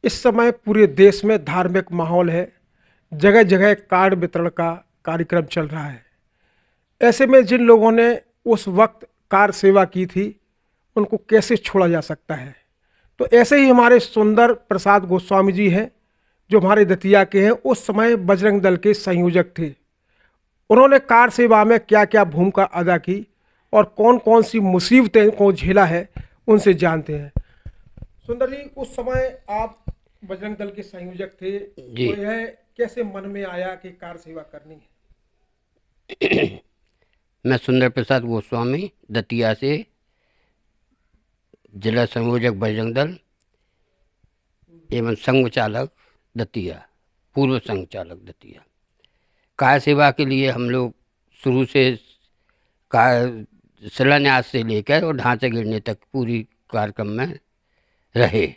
इस समय पूरे देश में धार्मिक माहौल है। जगह जगह कार्ड वितरण का कार्यक्रम चल रहा है। ऐसे में जिन लोगों ने उस वक्त कार सेवा की थी, उनको कैसे छोड़ा जा सकता है। तो ऐसे ही हमारे सुंदर प्रसाद गोस्वामी जी हैं, जो हमारे दतिया के हैं, उस समय बजरंग दल के संयोजक थे। उन्होंने कार सेवा में क्या क्या भूमिका अदा की और कौन कौन सी मुसीबतें को झेला है, उनसे जानते हैं। सुंदर जी, उस समय आप बजरंग दल के संयोजक थे, जी। तो यह कैसे मन में आया कि कार सेवा करनी है। मैं सुंदर प्रसाद गोस्वामी दतिया से, जिला संयोजक बजरंग दल एवं संघ चालक दतिया, पूर्व संघ चालक दतिया। कार सेवा के लिए हम लोग शुरू से कार शिलान्यास से लेकर और ढांचा गिरने तक पूरी कार्यक्रम में रहे।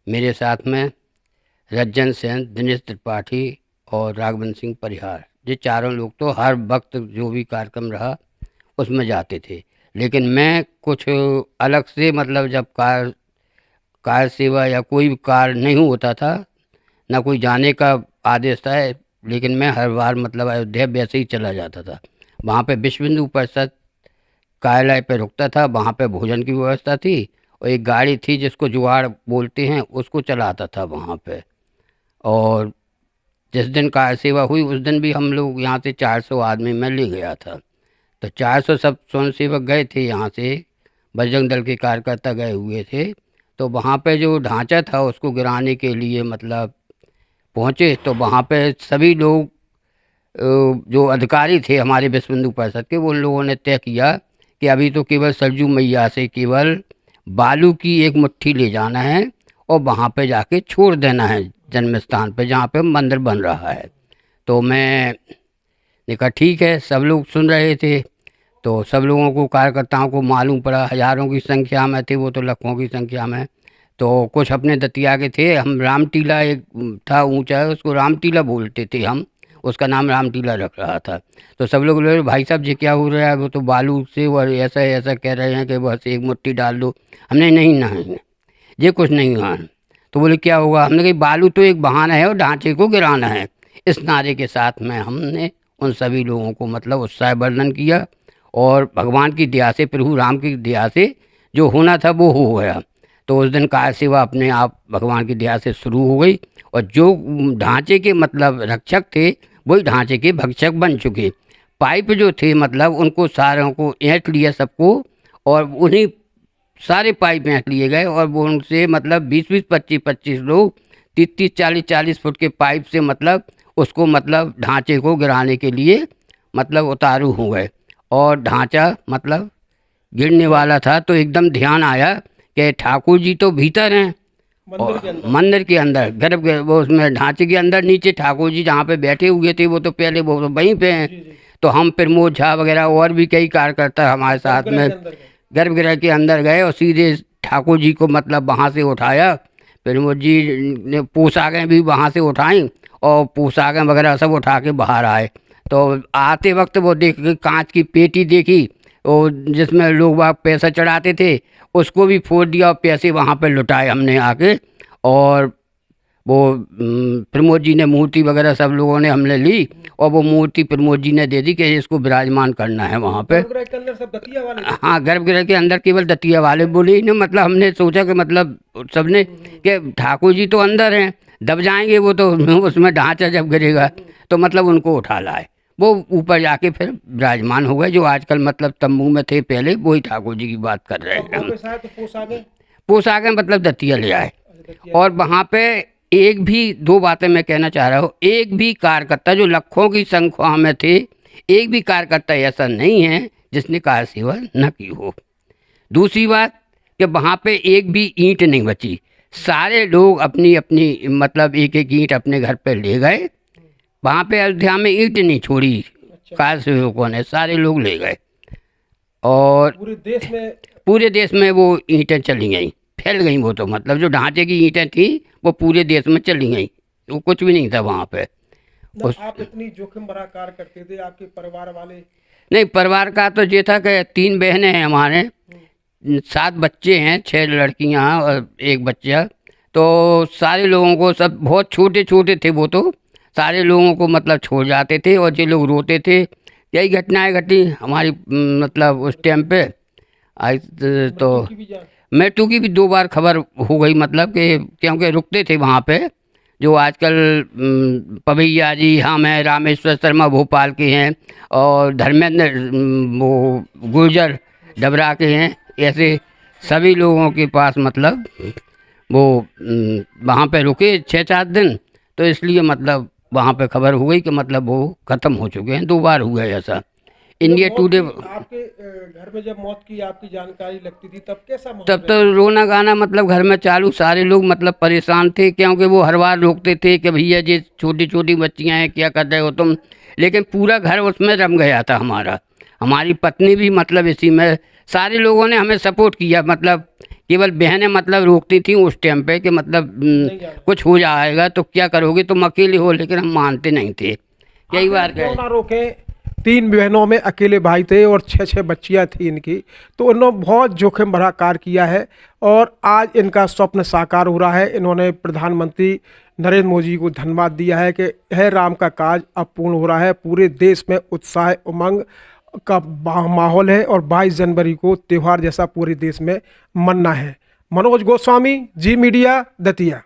मेरे साथ में रज्जन सेन, दिनेश त्रिपाठी और राघवन सिंह परिहार, ये चारों लोग तो हर वक्त जो भी कार्यक्रम रहा उसमें जाते थे। लेकिन मैं कुछ अलग से, मतलब जब कार सेवा या कोई भी कार नहीं होता था, ना कोई जाने का आदेश था, लेकिन मैं हर बार मतलब अयोध्या वैसे ही चला जाता था। वहाँ पे विश्व हिंदू परिषद कार्यालय पे रुकता था, वहाँ पे भोजन की व्यवस्था थी और एक गाड़ी थी जिसको जुगाड़ बोलते हैं, उसको चलाता था वहाँ पे। और जिस दिन कार सेवा हुई उस दिन भी हम लोग यहाँ से 400 आदमी मैं ले गया था। तो 400 सब स्वयंसेवक गए थे, यहाँ से बजरंग दल के कार्यकर्ता गए हुए थे। तो वहाँ पे जो ढांचा था उसको गिराने के लिए मतलब पहुँचे, तो वहाँ पे सभी लोग जो अधिकारी थे हमारे विश्व हिंदू परिषद के, वो उन लोगों ने तय किया कि अभी तो केवल सरजू मैया से केवल बालू की एक मुट्ठी ले जाना है और वहाँ पे जाके छोड़ देना है जन्म स्थान पे जहाँ पे मंदिर बन रहा है। तो मैंने कहा ठीक है, सब लोग सुन रहे थे। तो सब लोगों को, कार्यकर्ताओं को मालूम पड़ा, हजारों की संख्या में थे, वो तो लाखों की संख्या में। तो कुछ अपने दतिया के थे, हम रामटीला एक था ऊंचा है, उसको रामटीला बोलते थे हम, उसका नाम रामटीला रख रहा था। तो सब लोग बोले भाई साहब जी क्या हो रहा है, वो तो बालू से और ऐसा ऐसा कह रहे हैं कि बस एक मुट्ठी डाल दो। हमने नहीं नहीं, ये कुछ नहीं हुआ। तो बोले क्या होगा, हमने कहा बालू तो एक बहाना है और ढांचे को गिराना है। इस नारे के साथ में हमने उन सभी लोगों को मतलब उत्साहवर्धन किया और भगवान की दया से, प्रभु राम की दया से जो होना था वो हो गया। तो उस दिन कार सेवा अपने आप भगवान की दया से शुरू हो गई और जो ढांचे के मतलब रक्षक थे वही ढांचे के भक्षक बन चुके। पाइप जो थे मतलब उनको सारों को ऐंठ लिया सबको, और उन्हीं सारे पाइप ऐंठ लिए गए और वो उनसे मतलब 20-20, 25-25 लोग 30-30, 40-40 फुट के पाइप से मतलब उसको मतलब ढांचे को गिराने के लिए मतलब उतारू हो गए। और ढांचा मतलब गिरने वाला था तो एकदम ध्यान आया कि ठाकुर जी तो भीतर हैं मंदिर और के अंदर। मंदिर के अंदर वो उसमें ढांचे के अंदर नीचे ठाकुर जी जहाँ पे बैठे हुए थे वो तो पहले वो तो वहीं पे हैं। जी जी। तो हम प्रमोद झा वगैरह और भी कई कार्यकर्ता हमारे साथ गर्भगृह में के अंदर गए। गर्भगृह के अंदर गए और सीधे ठाकुर जी को मतलब वहाँ से उठाया। प्रमोद जी ने पोशाकें भी वहाँ से उठाई और पोशाकें वगैरह सब उठा के बाहर आए। तो आते वक्त वो देख के कांच की पेटी देखी, और जिसमें लोग वहाँ पैसा चढ़ाते थे उसको भी फोड़ दिया और पैसे वहाँ पे लुटाए हमने आके। और वो प्रमोद जी ने मूर्ति वगैरह सब लोगों ने हमने ली और वो मूर्ति प्रमोद जी ने दे दी कि इसको विराजमान करना है वहाँ पे। गर्भगृह के अंदर सब दतिया वाले थे। हाँ, गर्भगृह के अंदर केवल दतिया वाले बोले ही ना, मतलब हमने सोचा कि मतलब सबने कि ठाकुर जी तो अंदर हैं, दब जाएंगे वो तो उसमें ढांचा जब गिरेगा, तो मतलब उनको उठा लाए। वो ऊपर जाके फिर विराजमान हो गए, जो आजकल मतलब तंबू में थे पहले, वही ठाकुर जी की बात कर रहे और हैं हम। वापस आए तो पोशाकें। पोशाकें मतलब दतिया ले आए। अच्छा, दतिया और ले आए। वहाँ पे एक भी, दो बातें मैं कहना चाह रहा हूँ, एक भी कार्यकर्ता, जो लाखों की संख्या में थे, एक भी कार्यकर्ता ऐसा नहीं है जिसने कार सेवा न की हो। दूसरी बात कि वहाँ पे एक भी ईंट नहीं बची, सारे लोग अपनी अपनी मतलब एक एक ईंट अपने घर पे ले गए। वहाँ पे अयोध्या में ईंट नहीं छोड़ी अच्छा, कार सेवकों ने, सारे लोग ले गए। और पूरे देश में। पूरे देश में वो ईंटें चली गई, फैल गई। वो तो मतलब जो ढांचे की ईंटें थी वो पूरे देश में चली गई, वो कुछ भी नहीं था वहाँ पे। ना उस आप इतनी जोखिम भरा कार्य करते थे, आपके परिवार वाले। नहीं, परिवार का तो ये था कि 3 बहनें हैं हमारे, हम्म, 7 बच्चे हैं, 6 लड़कियां और एक बच्चा। तो तो सारे लोगों को, सब बहुत छोटे छोटे थे वो, तो सारे लोगों को मतलब छोड़ जाते थे और जो लोग रोते थे। यही घटनाएं घटी हमारी मतलब उस टाइम पे। आज तो मृत्यु की भी 2 बार खबर हो गई, मतलब कि क्योंकि रुकते थे वहाँ पे। जो आजकल पवैया जी हम हैं, रामेश्वर शर्मा भोपाल के हैं, और धर्मेंद्र वो गुर्जर डबरा के हैं। ऐसे सभी लोगों के पास मतलब वो वहाँ पे रुके 6-4 दिन, तो इसलिए मतलब वहाँ पे खबर हो गई कि मतलब वो ख़त्म हो चुके हैं। 2 बार हुआ है ऐसा। India today. आपके घर में जब मौत की आपकी जानकारी लगती थी तब कैसा माहौल तब तो रोना गाना मतलब घर में चालू, सारे लोग मतलब परेशान थे, क्योंकि वो हर बार रोकते थे कि भैया ये छोटी छोटी बच्चियां हैं, क्या कर रहे हो तुम। लेकिन पूरा घर उसमें रम गया था हमारा। हमारी पत्नी भी मतलब इसी में, सारे लोगों ने हमें सपोर्ट किया। मतलब केवल बहनें मतलब रोकती थी उस टाइम पे कि मतलब कुछ हो जाएगा तो क्या करोगे तुम अकेले हो, लेकिन हम मानते नहीं थे। कई बार क्यों ना रोके। 3 बहनों में अकेले भाई थे और 6 बच्चियां थी इनकी, तो उन्होंने बहुत जोखिम भरा कार्य किया है और आज इनका स्वप्न साकार हो रहा है। इन्होंने प्रधानमंत्री नरेंद्र मोदी को धन्यवाद दिया है कि है राम का काज अब पूर्ण हो रहा है। पूरे देश में उत्साह उमंग का माहौल है और 22 जनवरी को त्यौहार जैसा पूरे देश में मनना है। मनोज गोस्वामी, जी मीडिया, दतिया।